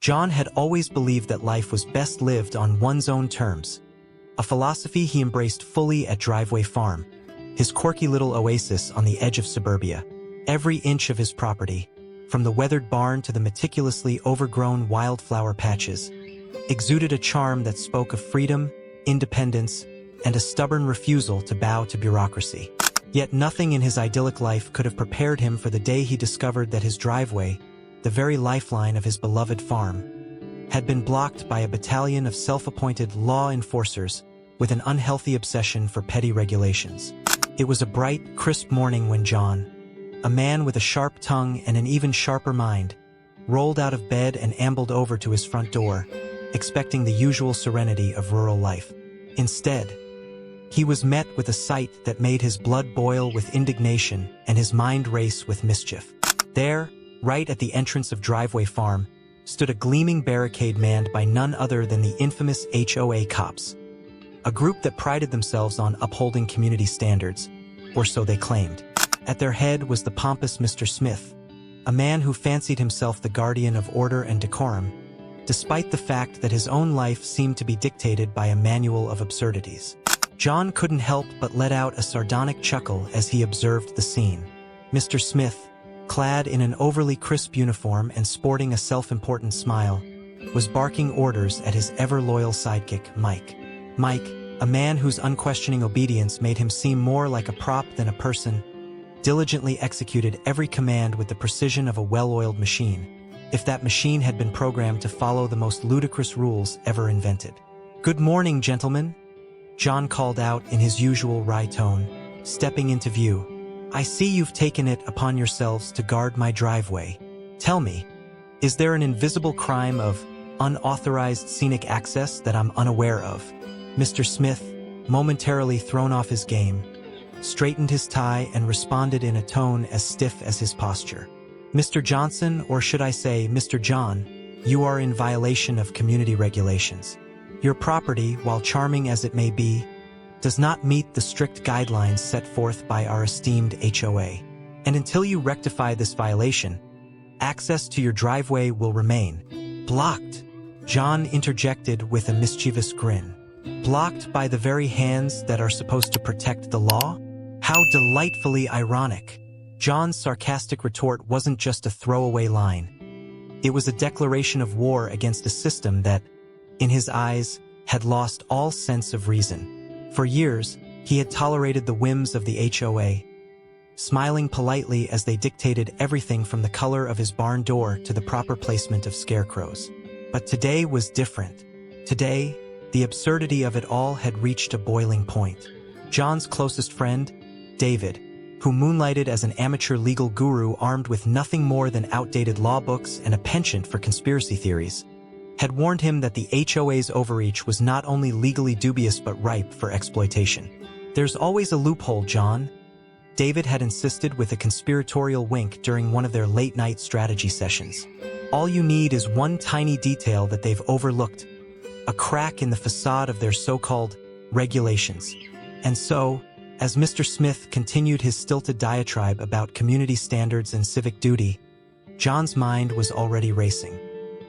John had always believed that life was best lived on one's own terms, a philosophy he embraced fully at Driveway Farm, his quirky little oasis on the edge of suburbia. Every inch of his property, from the weathered barn to the meticulously overgrown wildflower patches, exuded a charm that spoke of freedom, independence, and a stubborn refusal to bow to bureaucracy. Yet nothing in his idyllic life could have prepared him for the day he discovered that his driveway, the very lifeline of his beloved farm, had been blocked by a battalion of self-appointed law enforcers with an unhealthy obsession for petty regulations. It was a bright, crisp morning when John, a man with a sharp tongue and an even sharper mind, rolled out of bed and ambled over to his front door, expecting the usual serenity of rural life. Instead, he was met with a sight that made his blood boil with indignation and his mind race with mischief. There, right at the entrance of Driveway Farm, stood a gleaming barricade manned by none other than the infamous HOA cops, a group that prided themselves on upholding community standards, or so they claimed. At their head was the pompous Mr. Smith, a man who fancied himself the guardian of order and decorum, despite the fact that his own life seemed to be dictated by a manual of absurdities. John couldn't help but let out a sardonic chuckle as he observed the scene. Mr. Smith, clad in an overly crisp uniform and sporting a self-important smile, was barking orders at his ever-loyal sidekick, Mike. Mike, a man whose unquestioning obedience made him seem more like a prop than a person, diligently executed every command with the precision of a well-oiled machine, if that machine had been programmed to follow the most ludicrous rules ever invented. "Good morning, gentlemen," John called out in his usual wry tone, stepping into view. "I see you've taken it upon yourselves to guard my driveway. Tell me, is there an invisible crime of unauthorized scenic access that I'm unaware of?" Mr. Smith, momentarily thrown off his game, straightened his tie and responded in a tone as stiff as his posture. "Mr. Johnson, or should I say Mr. John, you are in violation of community regulations. Your property, while charming as it may be, does not meet the strict guidelines set forth by our esteemed HOA. And until you rectify this violation, access to your driveway will remain blocked." John interjected with a mischievous grin. "Blocked by the very hands that are supposed to protect the law? How delightfully ironic." John's sarcastic retort wasn't just a throwaway line. It was a declaration of war against a system that, in his eyes, had lost all sense of reason. For years, he had tolerated the whims of the HOA, smiling politely as they dictated everything from the color of his barn door to the proper placement of scarecrows. But today was different. Today, the absurdity of it all had reached a boiling point. John's closest friend, David, who moonlighted as an amateur legal guru armed with nothing more than outdated law books and a penchant for conspiracy theories, had warned him that the HOA's overreach was not only legally dubious but ripe for exploitation. "There's always a loophole, John," David had insisted with a conspiratorial wink during one of their late-night strategy sessions. "All you need is one tiny detail that they've overlooked, a crack in the facade of their so-called regulations." And so, as Mr. Smith continued his stilted diatribe about community standards and civic duty, John's mind was already racing.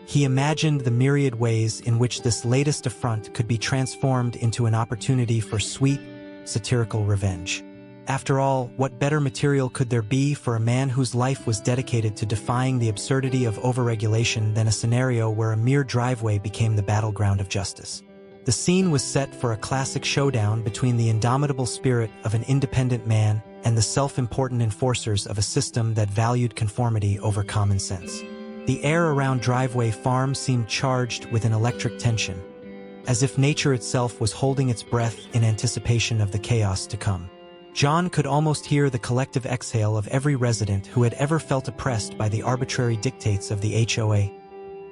He imagined the myriad ways in which this latest affront could be transformed into an opportunity for sweet, satirical revenge. After all, what better material could there be for a man whose life was dedicated to defying the absurdity of overregulation than a scenario where a mere driveway became the battleground of justice? The scene was set for a classic showdown between the indomitable spirit of an independent man and the self-important enforcers of a system that valued conformity over common sense. The air around Driveway Farm seemed charged with an electric tension, as if nature itself was holding its breath in anticipation of the chaos to come. John could almost hear the collective exhale of every resident who had ever felt oppressed by the arbitrary dictates of the HOA,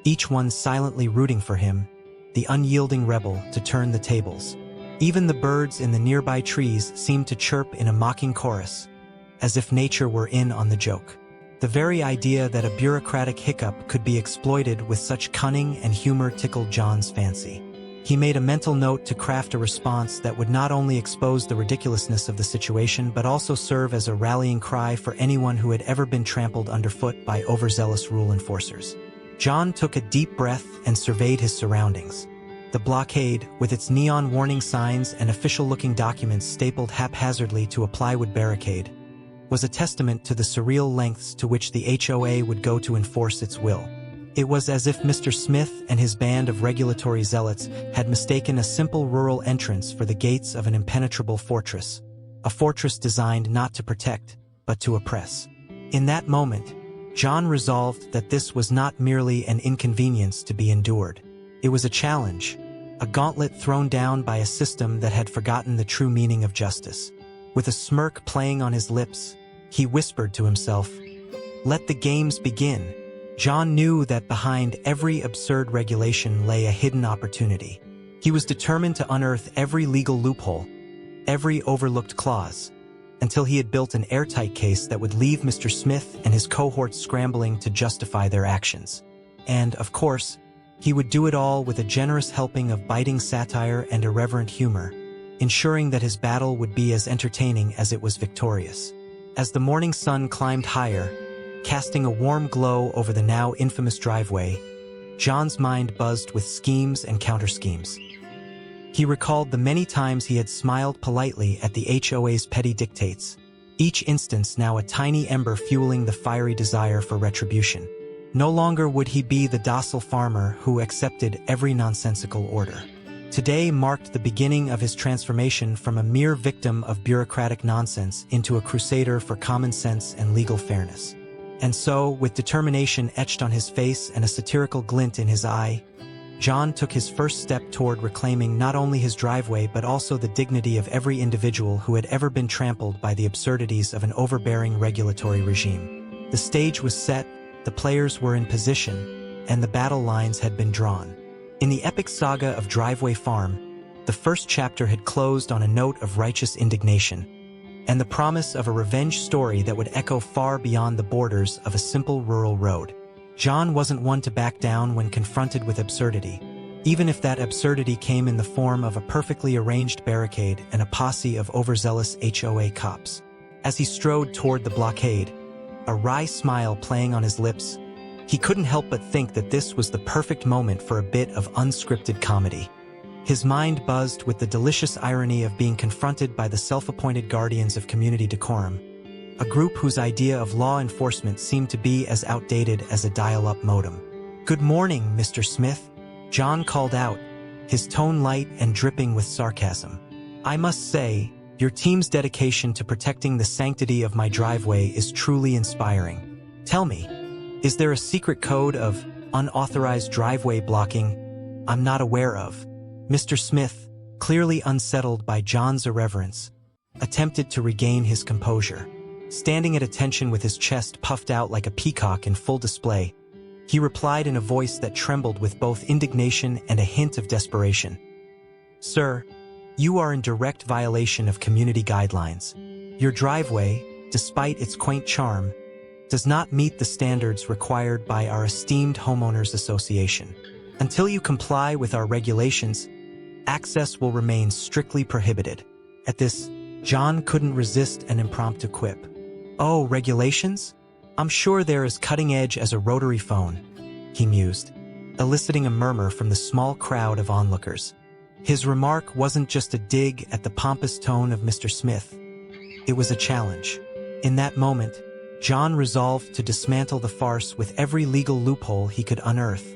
each one silently rooting for him, the unyielding rebel, to turn the tables. Even the birds in the nearby trees seemed to chirp in a mocking chorus, as if nature were in on the joke. The very idea that a bureaucratic hiccup could be exploited with such cunning and humor tickled John's fancy. He made a mental note to craft a response that would not only expose the ridiculousness of the situation but also serve as a rallying cry for anyone who had ever been trampled underfoot by overzealous rule enforcers. John took a deep breath and surveyed his surroundings. The blockade, with its neon warning signs and official-looking documents stapled haphazardly to a plywood barricade, was a testament to the surreal lengths to which the HOA would go to enforce its will. It was as if Mr. Smith and his band of regulatory zealots had mistaken a simple rural entrance for the gates of an impenetrable fortress, a fortress designed not to protect, but to oppress. In that moment, John resolved that this was not merely an inconvenience to be endured. It was a challenge, a gauntlet thrown down by a system that had forgotten the true meaning of justice. With a smirk playing on his lips, he whispered to himself, "Let the games begin." John knew that behind every absurd regulation lay a hidden opportunity. He was determined to unearth every legal loophole, every overlooked clause, until he had built an airtight case that would leave Mr. Smith and his cohorts scrambling to justify their actions. And, of course, he would do it all with a generous helping of biting satire and irreverent humor, ensuring that his battle would be as entertaining as it was victorious. As the morning sun climbed higher, casting a warm glow over the now infamous driveway, John's mind buzzed with schemes and counter-schemes. He recalled the many times he had smiled politely at the HOA's petty dictates, each instance now a tiny ember fueling the fiery desire for retribution. No longer would he be the docile farmer who accepted every nonsensical order. Today marked the beginning of his transformation from a mere victim of bureaucratic nonsense into a crusader for common sense and legal fairness. And so, with determination etched on his face and a satirical glint in his eye, John took his first step toward reclaiming not only his driveway but also the dignity of every individual who had ever been trampled by the absurdities of an overbearing regulatory regime. The stage was set, the players were in position, and the battle lines had been drawn. In the epic saga of Driveway Farm, the first chapter had closed on a note of righteous indignation, and the promise of a revenge story that would echo far beyond the borders of a simple rural road. John wasn't one to back down when confronted with absurdity, even if that absurdity came in the form of a perfectly arranged barricade and a posse of overzealous HOA cops. As he strode toward the blockade, a wry smile playing on his lips, he couldn't help but think that this was the perfect moment for a bit of unscripted comedy. His mind buzzed with the delicious irony of being confronted by the self-appointed guardians of community decorum, a group whose idea of law enforcement seemed to be as outdated as a dial-up modem. "Good morning, Mr. Smith," John called out, his tone light and dripping with sarcasm. "I must say, your team's dedication to protecting the sanctity of my driveway is truly inspiring. Tell me, is there a secret code of unauthorized driveway blocking I'm not aware of?" Mr. Smith, clearly unsettled by John's irreverence, attempted to regain his composure. Standing at attention with his chest puffed out like a peacock in full display, he replied in a voice that trembled with both indignation and a hint of desperation. "Sir, you are in direct violation of community guidelines. Your driveway, despite its quaint charm, does not meet the standards required by our esteemed homeowners association. Until you comply with our regulations, access will remain strictly prohibited." At this, John couldn't resist an impromptu quip. "Oh, regulations? I'm sure they're as cutting edge as a rotary phone," he mused, eliciting a murmur from the small crowd of onlookers. His remark wasn't just a dig at the pompous tone of Mr. Smith. It was a challenge. In that moment, John resolved to dismantle the farce with every legal loophole he could unearth,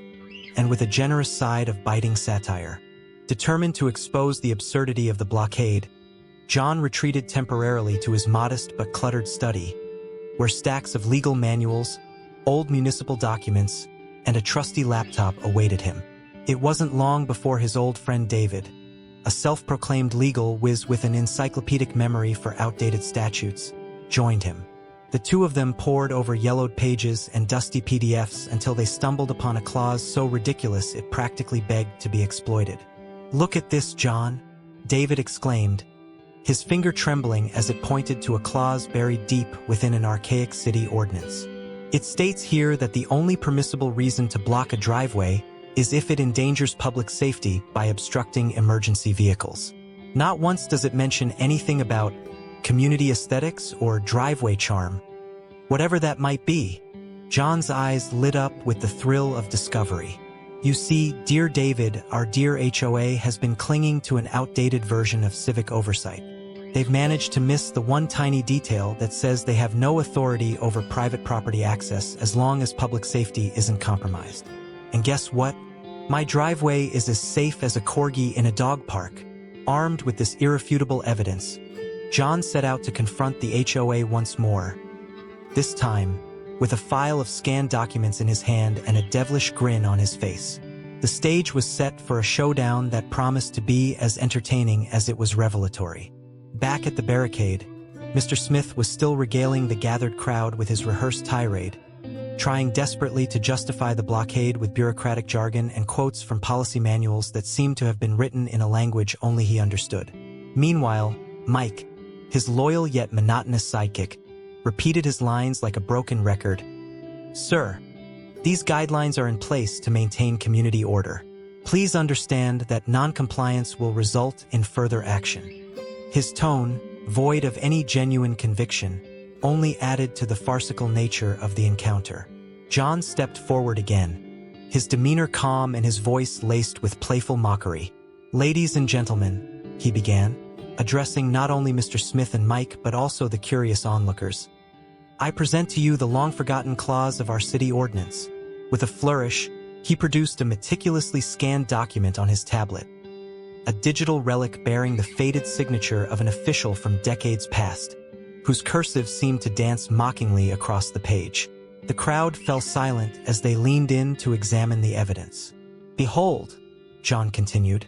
and with a generous side of biting satire. Determined to expose the absurdity of the blockade, John retreated temporarily to his modest but cluttered study, where stacks of legal manuals, old municipal documents, and a trusty laptop awaited him. It wasn't long before his old friend David, a self-proclaimed legal whiz with an encyclopedic memory for outdated statutes, joined him. The two of them pored over yellowed pages and dusty PDFs until they stumbled upon a clause so ridiculous it practically begged to be exploited. "Look at this, John," David exclaimed, his finger trembling as it pointed to a clause buried deep within an archaic city ordinance. "It states here that the only permissible reason to block a driveway is if it endangers public safety by obstructing emergency vehicles. Not once does it mention anything about community aesthetics or driveway charm, whatever that might be." John's eyes lit up with the thrill of discovery. You see, dear David, our dear HOA has been clinging to an outdated version of civic oversight. They've managed to miss the one tiny detail that says they have no authority over private property access as long as public safety isn't compromised. And guess what? My driveway is as safe as a corgi in a dog park. Armed with this irrefutable evidence, John set out to confront the HOA once more. This time, with a file of scanned documents in his hand and a devilish grin on his face. The stage was set for a showdown that promised to be as entertaining as it was revelatory. Back at the barricade, Mr. Smith was still regaling the gathered crowd with his rehearsed tirade, trying desperately to justify the blockade with bureaucratic jargon and quotes from policy manuals that seemed to have been written in a language only he understood. Meanwhile, Mike, his loyal yet monotonous sidekick, repeated his lines like a broken record. Sir, these guidelines are in place to maintain community order. Please understand that non-compliance will result in further action. His tone, void of any genuine conviction, only added to the farcical nature of the encounter. John stepped forward again, his demeanor calm and his voice laced with playful mockery. Ladies and gentlemen, he began, addressing not only Mr. Smith and Mike but also the curious onlookers. I present to you the long-forgotten clause of our city ordinance. With a flourish, he produced a meticulously scanned document on his tablet, a digital relic bearing the faded signature of an official from decades past, whose cursive seemed to dance mockingly across the page. The crowd fell silent as they leaned in to examine the evidence. Behold, John continued,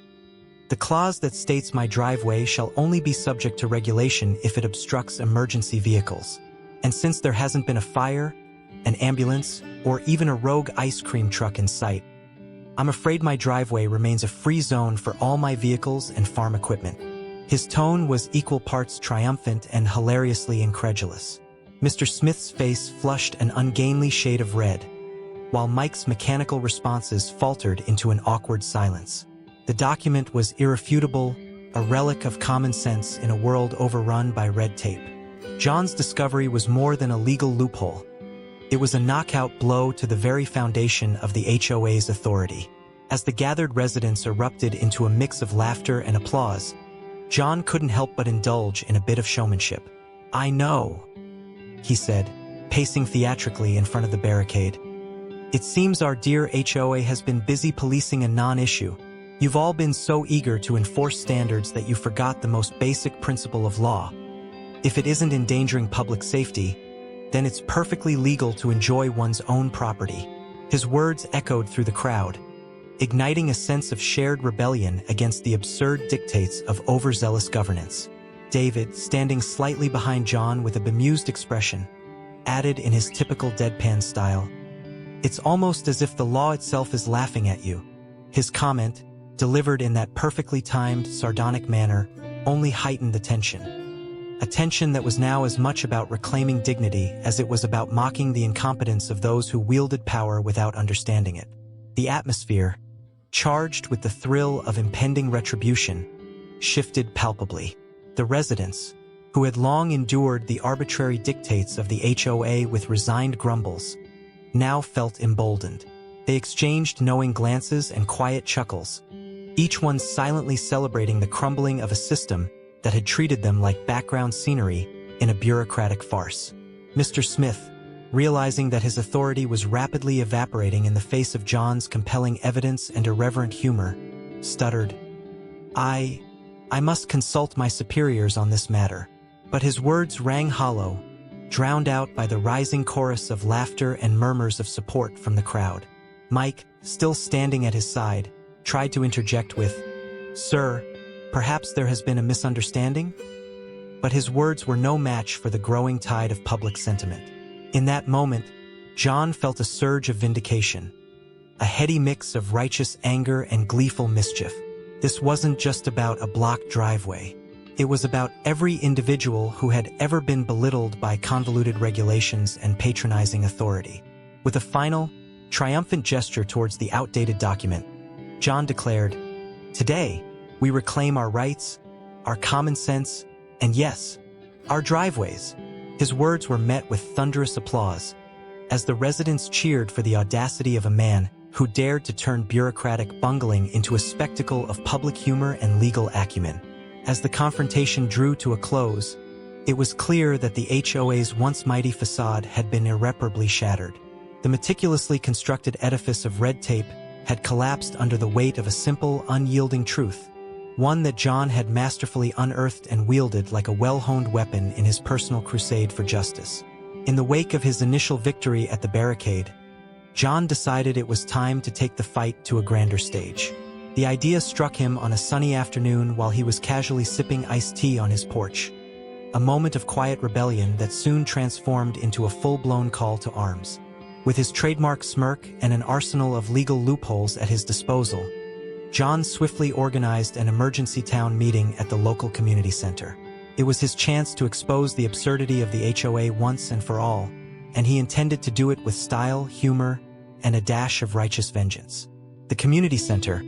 the clause that states my driveway shall only be subject to regulation if it obstructs emergency vehicles. And since there hasn't been a fire, an ambulance, or even a rogue ice cream truck in sight, I'm afraid my driveway remains a free zone for all my vehicles and farm equipment. His tone was equal parts triumphant and hilariously incredulous. Mr. Smith's face flushed an ungainly shade of red, while Mike's mechanical responses faltered into an awkward silence. The document was irrefutable, a relic of common sense in a world overrun by red tape. John's discovery was more than a legal loophole. It was a knockout blow to the very foundation of the HOA's authority. As the gathered residents erupted into a mix of laughter and applause, John couldn't help but indulge in a bit of showmanship. I know, he said, pacing theatrically in front of the barricade. It seems our dear HOA has been busy policing a non-issue. You've all been so eager to enforce standards that you forgot the most basic principle of law. If it isn't endangering public safety, then it's perfectly legal to enjoy one's own property. His words echoed through the crowd, igniting a sense of shared rebellion against the absurd dictates of overzealous governance. David, standing slightly behind John with a bemused expression, added in his typical deadpan style, "It's almost as if the law itself is laughing at you." His comment, delivered in that perfectly timed, sardonic manner, only heightened the tension. A tension that was now as much about reclaiming dignity as it was about mocking the incompetence of those who wielded power without understanding it. The atmosphere, charged with the thrill of impending retribution, shifted palpably. The residents, who had long endured the arbitrary dictates of the HOA with resigned grumbles, now felt emboldened. They exchanged knowing glances and quiet chuckles, each one silently celebrating the crumbling of a system that had treated them like background scenery in a bureaucratic farce. Mr. Smith, realizing that his authority was rapidly evaporating in the face of John's compelling evidence and irreverent humor, stuttered, I must consult my superiors on this matter." But his words rang hollow, drowned out by the rising chorus of laughter and murmurs of support from the crowd. Mike, still standing at his side, tried to interject with, "Sir, perhaps there has been a misunderstanding?" But his words were no match for the growing tide of public sentiment. In that moment, John felt a surge of vindication, a heady mix of righteous anger and gleeful mischief. This wasn't just about a blocked driveway. It was about every individual who had ever been belittled by convoluted regulations and patronizing authority. With a final, triumphant gesture towards the outdated document, John declared, "Today, we reclaim our rights, our common sense, and yes, our driveways." His words were met with thunderous applause, as the residents cheered for the audacity of a man who dared to turn bureaucratic bungling into a spectacle of public humor and legal acumen. As the confrontation drew to a close, it was clear that the HOA's once mighty facade had been irreparably shattered. The meticulously constructed edifice of red tape had collapsed under the weight of a simple, unyielding truth, one that John had masterfully unearthed and wielded like a well-honed weapon in his personal crusade for justice. In the wake of his initial victory at the barricade, John decided it was time to take the fight to a grander stage. The idea struck him on a sunny afternoon while he was casually sipping iced tea on his porch, a moment of quiet rebellion that soon transformed into a full-blown call to arms. With his trademark smirk and an arsenal of legal loopholes at his disposal, John swiftly organized an emergency town meeting at the local community center. It was his chance to expose the absurdity of the HOA once and for all, and he intended to do it with style, humor, and a dash of righteous vengeance. The community center,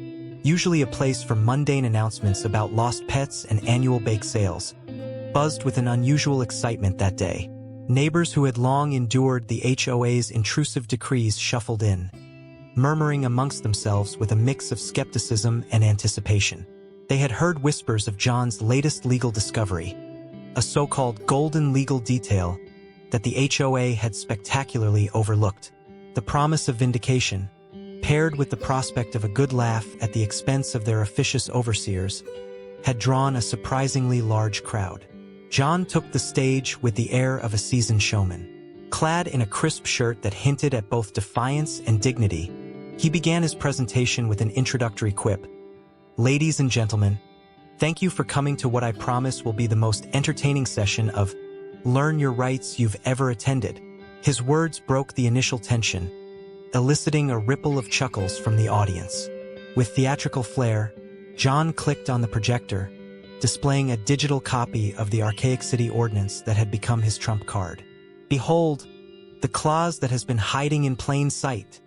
usually a place for mundane announcements about lost pets and annual bake sales, buzzed with an unusual excitement that day. Neighbors who had long endured the HOA's intrusive decrees shuffled in, murmuring amongst themselves with a mix of skepticism and anticipation. They had heard whispers of John's latest legal discovery, a so-called golden legal detail that the HOA had spectacularly overlooked. The promise of vindication, paired with the prospect of a good laugh at the expense of their officious overseers, had drawn a surprisingly large crowd. John took the stage with the air of a seasoned showman. Clad in a crisp shirt that hinted at both defiance and dignity, he began his presentation with an introductory quip. "Ladies and gentlemen, thank you for coming to what I promise will be the most entertaining session of Learn Your Rights you've ever attended." His words broke the initial tension, eliciting a ripple of chuckles from the audience. With theatrical flair, John clicked on the projector, displaying a digital copy of the archaic city ordinance that had become his trump card. "Behold, the clause that has been hiding in plain sight,"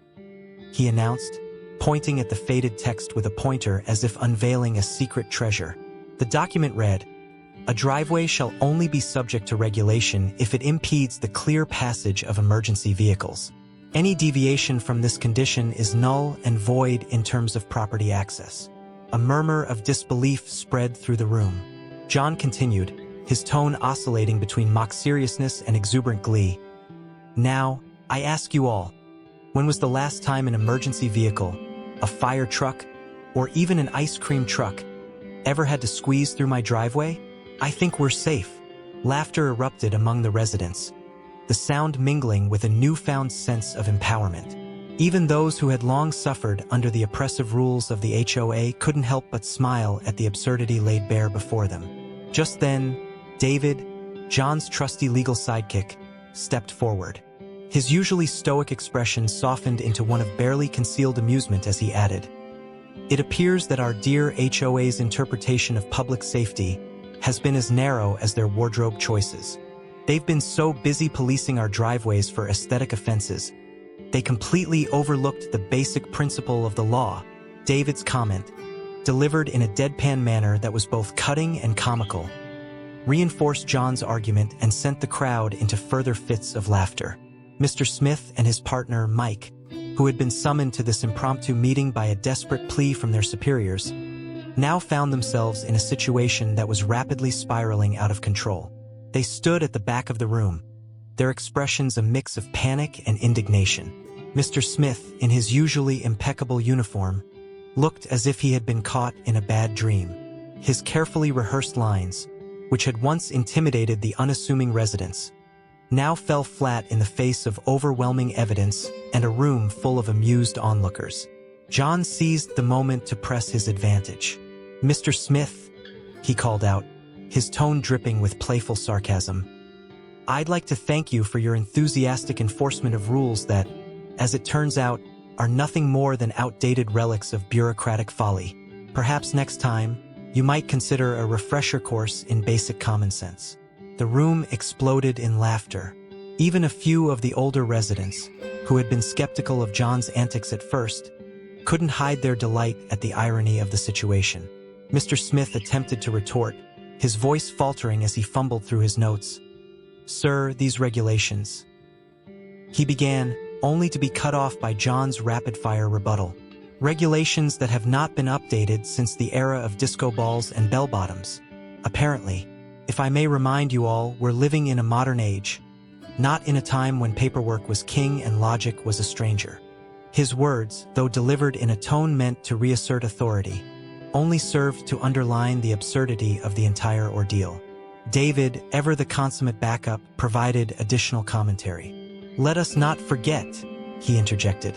he announced, pointing at the faded text with a pointer as if unveiling a secret treasure. The document read, "A driveway shall only be subject to regulation if it impedes the clear passage of emergency vehicles. Any deviation from this condition is null and void in terms of property access." A murmur of disbelief spread through the room. John continued, his tone oscillating between mock seriousness and exuberant glee. "Now, I ask you all, when was the last time an emergency vehicle, a fire truck, or even an ice cream truck, ever had to squeeze through my driveway? I think we're safe." Laughter erupted among the residents, the sound mingling with a newfound sense of empowerment. Even those who had long suffered under the oppressive rules of the HOA couldn't help but smile at the absurdity laid bare before them. Just then, David, John's trusty legal sidekick, stepped forward. His usually stoic expression softened into one of barely concealed amusement as he added, "It appears that our dear HOA's interpretation of public safety has been as narrow as their wardrobe choices. They've been so busy policing our driveways for aesthetic offenses, they completely overlooked the basic principle of the law." David's comment, delivered in a deadpan manner that was both cutting and comical, reinforced John's argument and sent the crowd into further fits of laughter. Mr. Smith and his partner, Mike, who had been summoned to this impromptu meeting by a desperate plea from their superiors, now found themselves in a situation that was rapidly spiraling out of control. They stood at the back of the room, their expressions a mix of panic and indignation. Mr. Smith, in his usually impeccable uniform, looked as if he had been caught in a bad dream. His carefully rehearsed lines, which had once intimidated the unassuming residents, now fell flat in the face of overwhelming evidence and a room full of amused onlookers. John seized the moment to press his advantage. "Mr. Smith," he called out, his tone dripping with playful sarcasm, "I'd like to thank you for your enthusiastic enforcement of rules that, as it turns out, are nothing more than outdated relics of bureaucratic folly. Perhaps next time, you might consider a refresher course in basic common sense." The room exploded in laughter. Even a few of the older residents, who had been skeptical of John's antics at first, couldn't hide their delight at the irony of the situation. Mr. Smith attempted to retort, his voice faltering as he fumbled through his notes. "Sir, these regulations. He began, only to be cut off by John's rapid-fire rebuttal. Regulations that have not been updated since the era of disco balls and bell-bottoms. Apparently, if I may remind you all, we're living in a modern age, not in a time when paperwork was king and logic was a stranger. His words, though delivered in a tone meant to reassert authority, only served to underline the absurdity of the entire ordeal. David, ever the consummate backup, provided additional commentary. "Let us not forget," he interjected,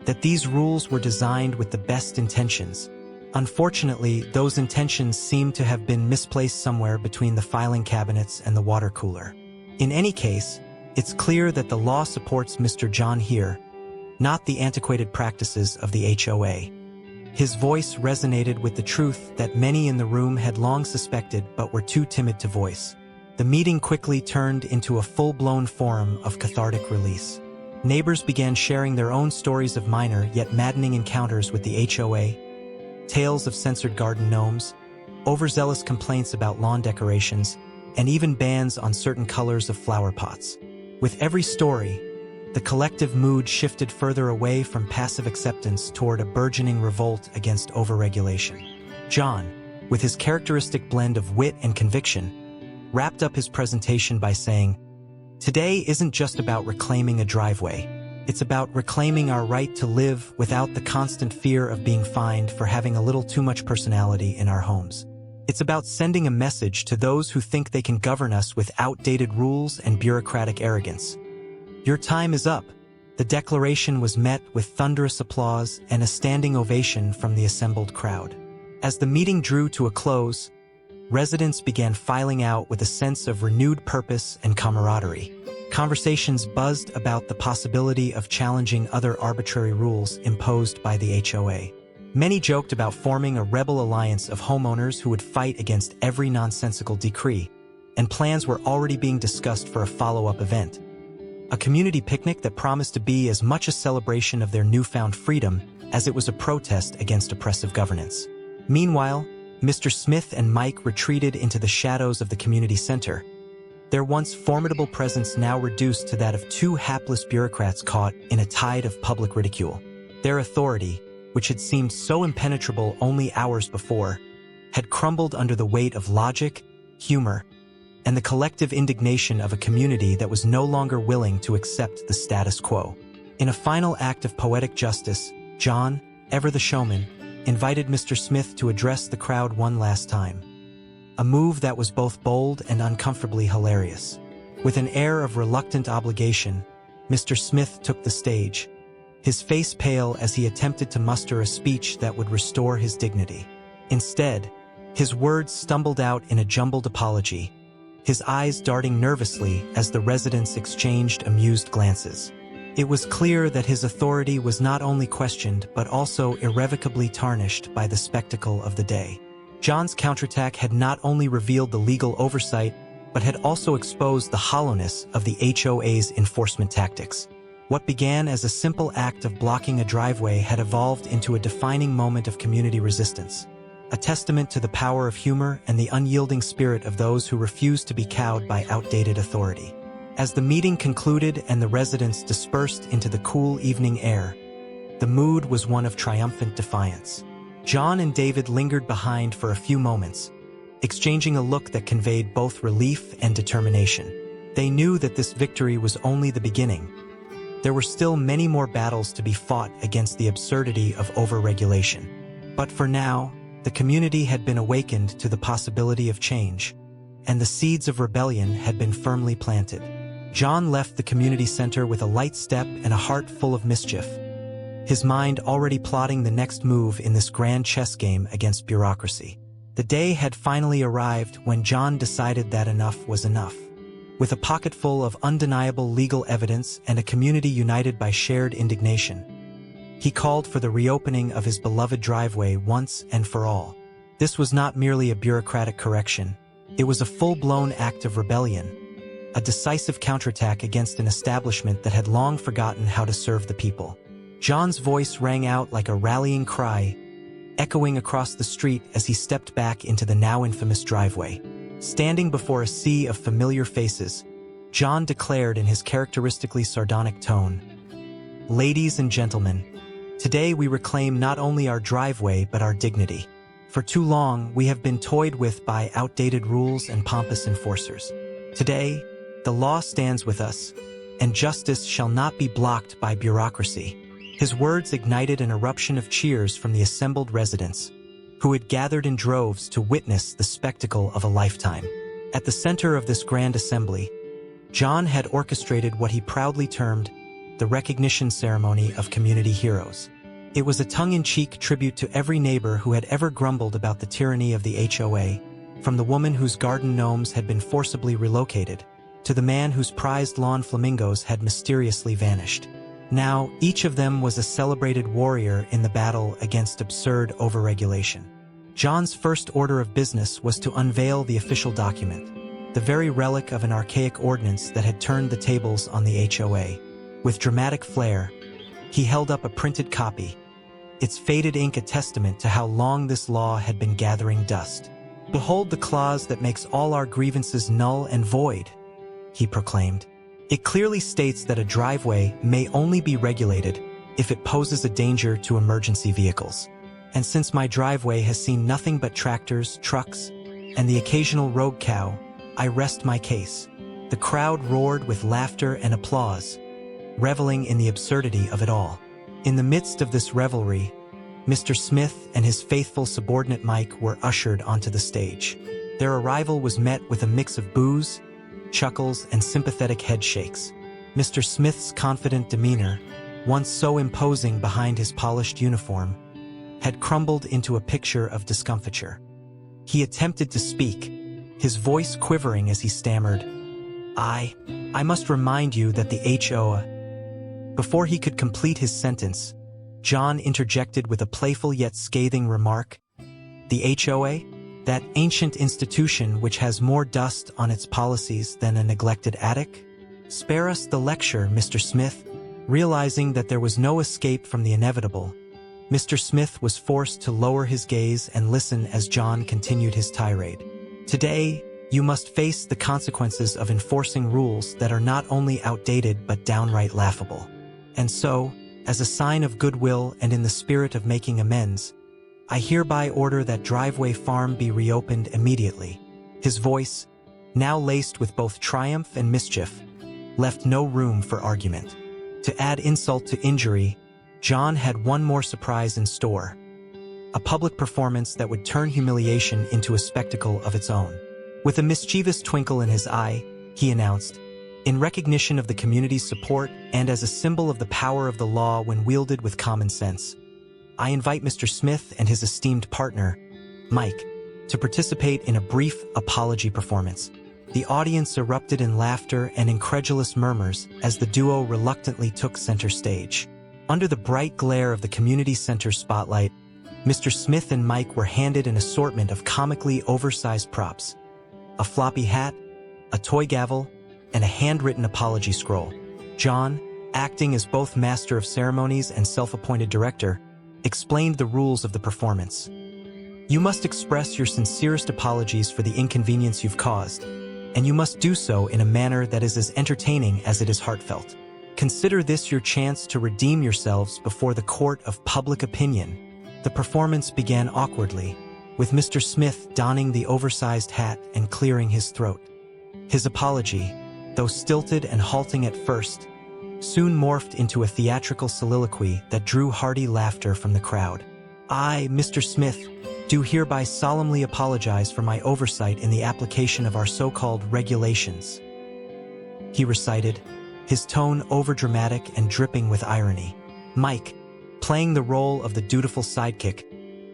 "that these rules were designed with the best intentions. Unfortunately, those intentions seem to have been misplaced somewhere between the filing cabinets and the water cooler. In any case, it's clear that the law supports Mr. John here, not the antiquated practices of the HOA." His voice resonated with the truth that many in the room had long suspected but were too timid to voice. The meeting quickly turned into a full-blown forum of cathartic release. Neighbors began sharing their own stories of minor yet maddening encounters with the HOA, tales of censored garden gnomes, overzealous complaints about lawn decorations, and even bans on certain colors of flower pots. With every story, the collective mood shifted further away from passive acceptance toward a burgeoning revolt against overregulation. John, with his characteristic blend of wit and conviction, wrapped up his presentation by saying, "Today isn't just about reclaiming a driveway. It's about reclaiming our right to live without the constant fear of being fined for having a little too much personality in our homes. It's about sending a message to those who think they can govern us with outdated rules and bureaucratic arrogance. Your time is up." The declaration was met with thunderous applause and a standing ovation from the assembled crowd. As the meeting drew to a close, residents began filing out with a sense of renewed purpose and camaraderie. Conversations buzzed about the possibility of challenging other arbitrary rules imposed by the HOA. Many joked about forming a rebel alliance of homeowners who would fight against every nonsensical decree, and plans were already being discussed for a follow-up event. A community picnic that promised to be as much a celebration of their newfound freedom as it was a protest against oppressive governance. Meanwhile, Mr. Smith and Mike retreated into the shadows of the community center, their once formidable presence now reduced to that of two hapless bureaucrats caught in a tide of public ridicule. Their authority, which had seemed so impenetrable only hours before, had crumbled under the weight of logic, humor, and the collective indignation of a community that was no longer willing to accept the status quo. In a final act of poetic justice, John, ever the showman, invited Mr. Smith to address the crowd one last time. A move that was both bold and uncomfortably hilarious. With an air of reluctant obligation, Mr. Smith took the stage, his face pale as he attempted to muster a speech that would restore his dignity. Instead, his words stumbled out in a jumbled apology, his eyes darting nervously as the residents exchanged amused glances. It was clear that his authority was not only questioned but also irrevocably tarnished by the spectacle of the day. John's counterattack had not only revealed the legal oversight, but had also exposed the hollowness of the HOA's enforcement tactics. What began as a simple act of blocking a driveway had evolved into a defining moment of community resistance, a testament to the power of humor and the unyielding spirit of those who refused to be cowed by outdated authority. As the meeting concluded and the residents dispersed into the cool evening air, the mood was one of triumphant defiance. John and David lingered behind for a few moments, exchanging a look that conveyed both relief and determination. They knew that this victory was only the beginning. There were still many more battles to be fought against the absurdity of overregulation. But for now, the community had been awakened to the possibility of change, and the seeds of rebellion had been firmly planted. John left the community center with a light step and a heart full of mischief, his mind already plotting the next move in this grand chess game against bureaucracy. The day had finally arrived when John decided that enough was enough. With a pocket full of undeniable legal evidence and a community united by shared indignation, he called for the reopening of his beloved driveway once and for all. This was not merely a bureaucratic correction. It was a full-blown act of rebellion, a decisive counterattack against an establishment that had long forgotten how to serve the people. John's voice rang out like a rallying cry, echoing across the street as he stepped back into the now infamous driveway. Standing before a sea of familiar faces, John declared in his characteristically sardonic tone, "Ladies and gentlemen, today we reclaim not only our driveway but our dignity. For too long, we have been toyed with by outdated rules and pompous enforcers. Today, the law stands with us, and justice shall not be blocked by bureaucracy." His words ignited an eruption of cheers from the assembled residents, who had gathered in droves to witness the spectacle of a lifetime. At the center of this grand assembly, John had orchestrated what he proudly termed the recognition ceremony of community heroes. It was a tongue-in-cheek tribute to every neighbor who had ever grumbled about the tyranny of the HOA, from the woman whose garden gnomes had been forcibly relocated, to the man whose prized lawn flamingos had mysteriously vanished. Now, each of them was a celebrated warrior in the battle against absurd overregulation. John's first order of business was to unveil the official document, the very relic of an archaic ordinance that had turned the tables on the HOA. With dramatic flair, he held up a printed copy, its faded ink a testament to how long this law had been gathering dust. "Behold the clause that makes all our grievances null and void," he proclaimed. "It clearly states that a driveway may only be regulated if it poses a danger to emergency vehicles. And since my driveway has seen nothing but tractors, trucks, and the occasional rogue cow, I rest my case." The crowd roared with laughter and applause, reveling in the absurdity of it all. In the midst of this revelry, Mr. Smith and his faithful subordinate Mike were ushered onto the stage. Their arrival was met with a mix of boos, chuckles, and sympathetic headshakes. Mr. Smith's confident demeanor, once so imposing behind his polished uniform, had crumbled into a picture of discomfiture. He attempted to speak, his voice quivering as he stammered, I must remind you that the HOA..." Before he could complete his sentence, John interjected with a playful yet scathing remark, "The HOA? That ancient institution which has more dust on its policies than a neglected attic? Spare us the lecture, Mr. Smith." Realizing that there was no escape from the inevitable, Mr. Smith was forced to lower his gaze and listen as John continued his tirade. "Today, you must face the consequences of enforcing rules that are not only outdated but downright laughable. And so, as a sign of goodwill and in the spirit of making amends, I hereby order that Driveway Farm be reopened immediately." His voice, now laced with both triumph and mischief, left no room for argument. To add insult to injury, John had one more surprise in store, a public performance that would turn humiliation into a spectacle of its own. With a mischievous twinkle in his eye, he announced, "In recognition of the community's support and as a symbol of the power of the law when wielded with common sense, I invite Mr. Smith and his esteemed partner, Mike, to participate in a brief apology performance." The audience erupted in laughter and incredulous murmurs as the duo reluctantly took center stage. Under the bright glare of the community center spotlight, Mr. Smith and Mike were handed an assortment of comically oversized props: a floppy hat, a toy gavel, and a handwritten apology scroll. John, acting as both master of ceremonies and self-appointed director, explained the rules of the performance. "You must express your sincerest apologies for the inconvenience you've caused, and you must do so in a manner that is as entertaining as it is heartfelt. Consider this your chance to redeem yourselves before the court of public opinion." The performance began awkwardly, with Mr. Smith donning the oversized hat and clearing his throat. His apology, though stilted and halting at first, soon morphed into a theatrical soliloquy that drew hearty laughter from the crowd. "I, Mr. Smith, do hereby solemnly apologize for my oversight in the application of our so-called regulations," he recited, his tone overdramatic and dripping with irony. Mike, playing the role of the dutiful sidekick,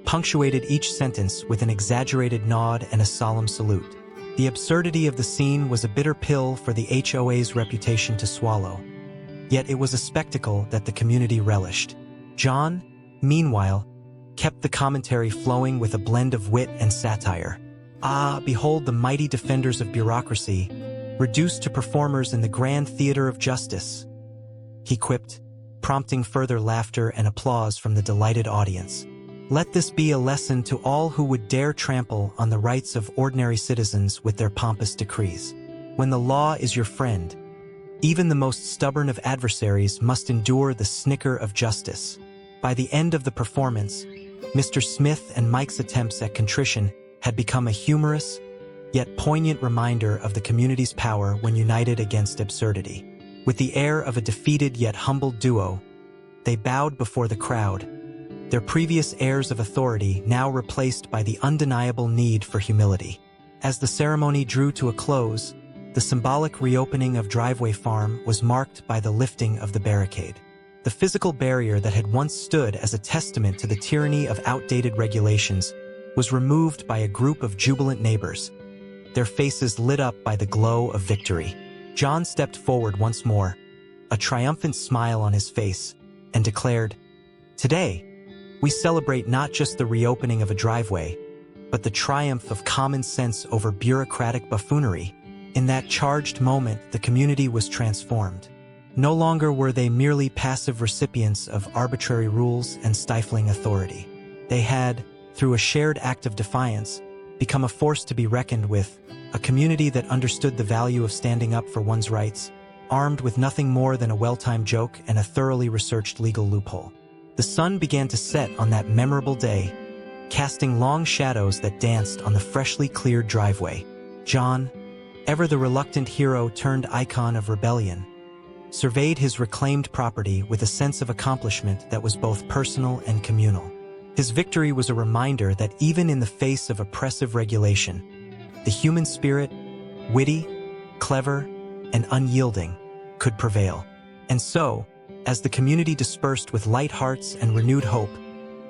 punctuated each sentence with an exaggerated nod and a solemn salute. The absurdity of the scene was a bitter pill for the HOA's reputation to swallow. Yet it was a spectacle that the community relished. John, meanwhile, kept the commentary flowing with a blend of wit and satire. "Ah, behold the mighty defenders of bureaucracy, reduced to performers in the grand theater of justice," he quipped, prompting further laughter and applause from the delighted audience. "Let this be a lesson to all who would dare trample on the rights of ordinary citizens with their pompous decrees." When the law is your friend, even the most stubborn of adversaries must endure the snicker of justice. By the end of the performance, Mr. Smith and Mike's attempts at contrition had become a humorous, yet poignant reminder of the community's power when united against absurdity. With the air of a defeated yet humbled duo, they bowed before the crowd, their previous airs of authority now replaced by the undeniable need for humility. As the ceremony drew to a close, the symbolic reopening of Driveway Farm was marked by the lifting of the barricade. The physical barrier that had once stood as a testament to the tyranny of outdated regulations was removed by a group of jubilant neighbors, their faces lit up by the glow of victory. John stepped forward once more, a triumphant smile on his face, and declared, "Today, we celebrate not just the reopening of a driveway, but the triumph of common sense over bureaucratic buffoonery." In that charged moment, the community was transformed. No longer were they merely passive recipients of arbitrary rules and stifling authority. They had, through a shared act of defiance, become a force to be reckoned with, a community that understood the value of standing up for one's rights, armed with nothing more than a well-timed joke and a thoroughly researched legal loophole. The sun began to set on that memorable day, casting long shadows that danced on the freshly cleared driveway. John, ever the reluctant hero turned icon of rebellion, surveyed his reclaimed property with a sense of accomplishment that was both personal and communal. His victory was a reminder that even in the face of oppressive regulation, the human spirit, witty, clever, and unyielding, could prevail. And so, as the community dispersed with light hearts and renewed hope,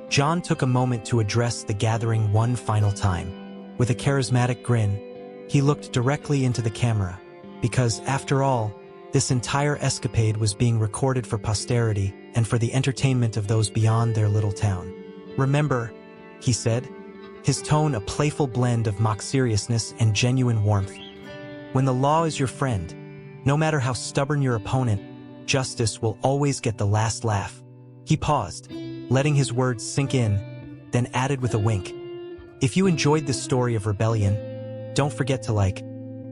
John took a moment to address the gathering one final time. With a charismatic grin, he looked directly into the camera, because, after all, this entire escapade was being recorded for posterity and for the entertainment of those beyond their little town. "Remember," he said, his tone a playful blend of mock seriousness and genuine warmth, "when the law is your friend, no matter how stubborn your opponent, justice will always get the last laugh." He paused, letting his words sink in, then added with a wink, "If you enjoyed this story of rebellion, don't forget to like,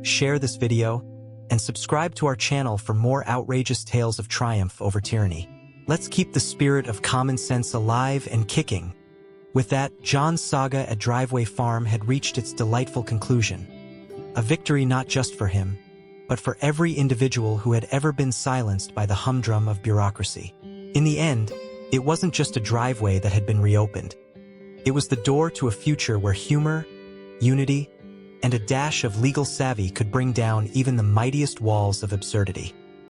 share this video, and subscribe to our channel for more outrageous tales of triumph over tyranny. Let's keep the spirit of common sense alive and kicking." With that, John's saga at Driveway Farm had reached its delightful conclusion. A victory not just for him, but for every individual who had ever been silenced by the humdrum of bureaucracy. In the end, it wasn't just a driveway that had been reopened. It was the door to a future where humor, unity, and a dash of legal savvy could bring down even the mightiest walls of absurdity.